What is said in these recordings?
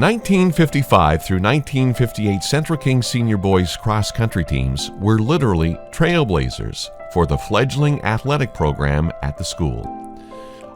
1955 through 1958 Central Kings Senior Boys cross-country teams were literally trailblazers for the fledgling athletic program at the school.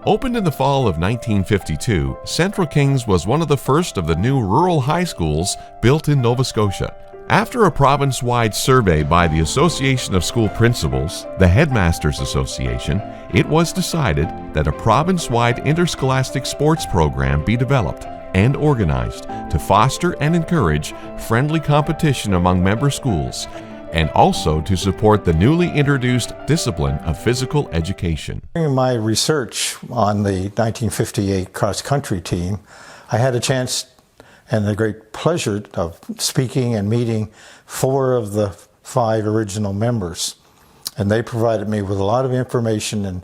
Opened in the fall of 1952, Central Kings was one of the first of the new rural high schools built in Nova Scotia. After a province-wide survey by the Association of School Principals, the Headmasters Association, it was decided that a province-wide interscholastic sports program be developed and organized to foster and encourage friendly competition among member schools, and also to support the newly introduced discipline of physical education. During my research on the 1958 cross-country team, I had a chance and the great pleasure of speaking and meeting 4 of the 5 original members. And they provided me with a lot of information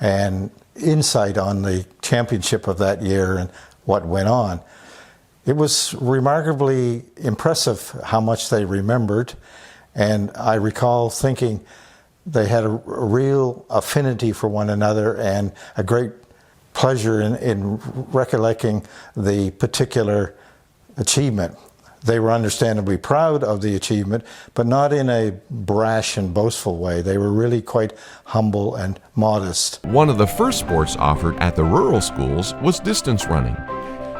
and insight on the championship of that year and what went on. It was remarkably impressive how much they remembered, and I recall thinking they had a real affinity for one another and a great pleasure in recollecting the particular achievement. They were understandably proud of the achievement, but not in a brash and boastful way. They were really quite humble and modest. One of the first sports offered at the rural schools was distance running.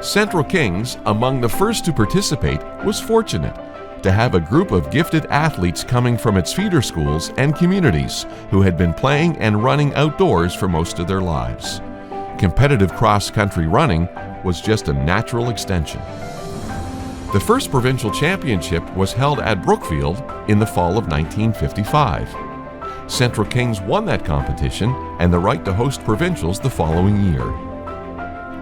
Central Kings, among the first to participate, was fortunate to have a group of gifted athletes coming from its feeder schools and communities who had been playing and running outdoors for most of their lives. Competitive cross-country running was just a natural extension. The first provincial championship was held at Brookfield in the fall of 1955. Central Kings won that competition and the right to host provincials the following year.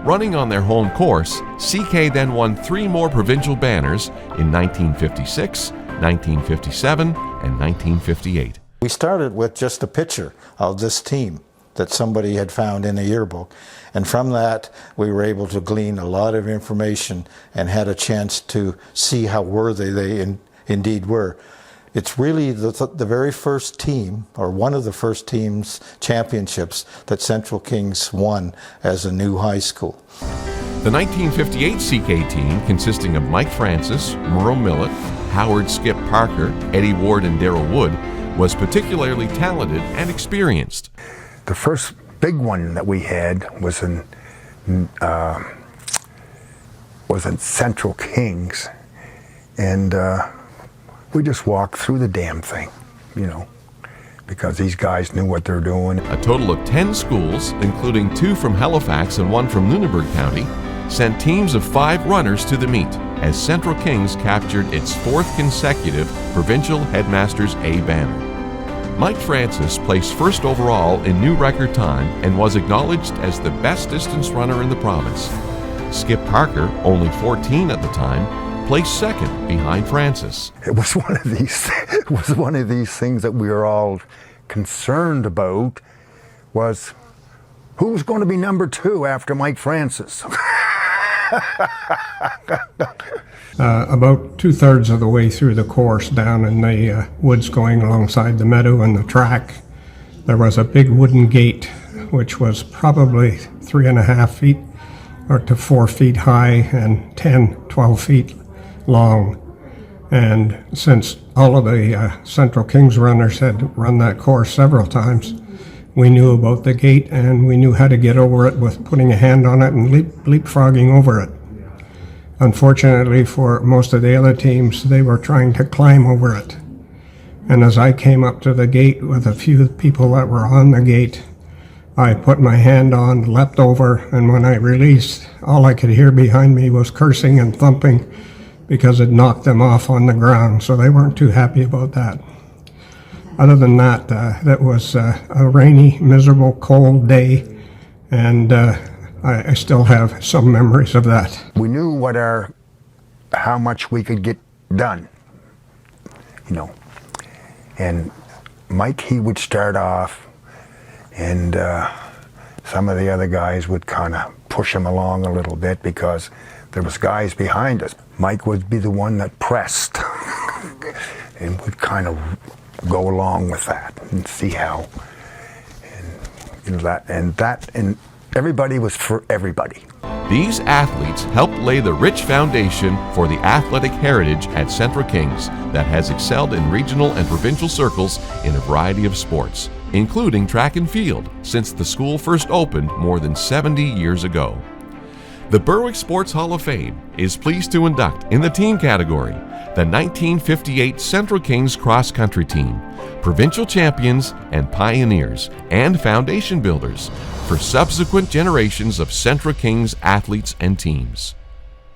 Running on their home course, CK then won 3 more provincial banners in 1956, 1957, and 1958. We started with just a picture of this team that somebody had found in a yearbook. And from that, we were able to glean a lot of information and had a chance to see how worthy they indeed were. It's really the very first team, or one of the first teams' championships that Central Kings won as a new high school. The 1958 CK team, consisting of Mike Francis, Murrow Millett, Howard Skip Parker, Eddie Ward, and Darrell Wood, was particularly talented and experienced. The first big one that we had was in Central Kings, and we just walked through the damn thing, you know, because these guys knew what they're doing. A total of 10 schools, including 2 from Halifax and 1 from Lunenburg County, sent teams of 5 runners to the meet as Central Kings captured its 4th consecutive Provincial Headmasters A banner. Mike Francis placed first overall in new record time and was acknowledged as the best distance runner in the province. Skip Parker, only 14 at the time, placed second behind Francis. It was one of these things that we were all concerned about, was who was going to be number 2 after Mike Francis. About 2/3 of the way through the course, down in the woods going alongside the meadow and the track, there was a big wooden gate which was probably 3.5 feet or to 4 feet high and 12 feet long. And since all of the Central Kings runners had run that course several times, we knew about the gate and we knew how to get over it with putting a hand on it and leapfrogging over it. Unfortunately for most of the other teams, they were trying to climb over it. And as I came up to the gate with a few people that were on the gate, I put my hand on, leapt over, and when I released, all I could hear behind me was cursing and thumping because it knocked them off on the ground, so they weren't too happy about that. Other than that, that was a rainy, miserable, cold day, and I still have some memories of that. We knew how much we could get done, you know. And Mike, he would start off, and some of the other guys would kind of push him along a little bit because there was guys behind us. Mike would be the one that pressed and would kind of go along with that and see how, and you know, that and everybody was for everybody. These athletes helped lay the rich foundation for the athletic heritage at Central Kings that has excelled in regional and provincial circles in a variety of sports, including track and field, since the school first opened more than 70 years ago. The Berwick Sports Hall of Fame is pleased to induct in the team category the 1958 Central Kings cross country team, provincial champions and pioneers and foundation builders for subsequent generations of Central Kings athletes and teams.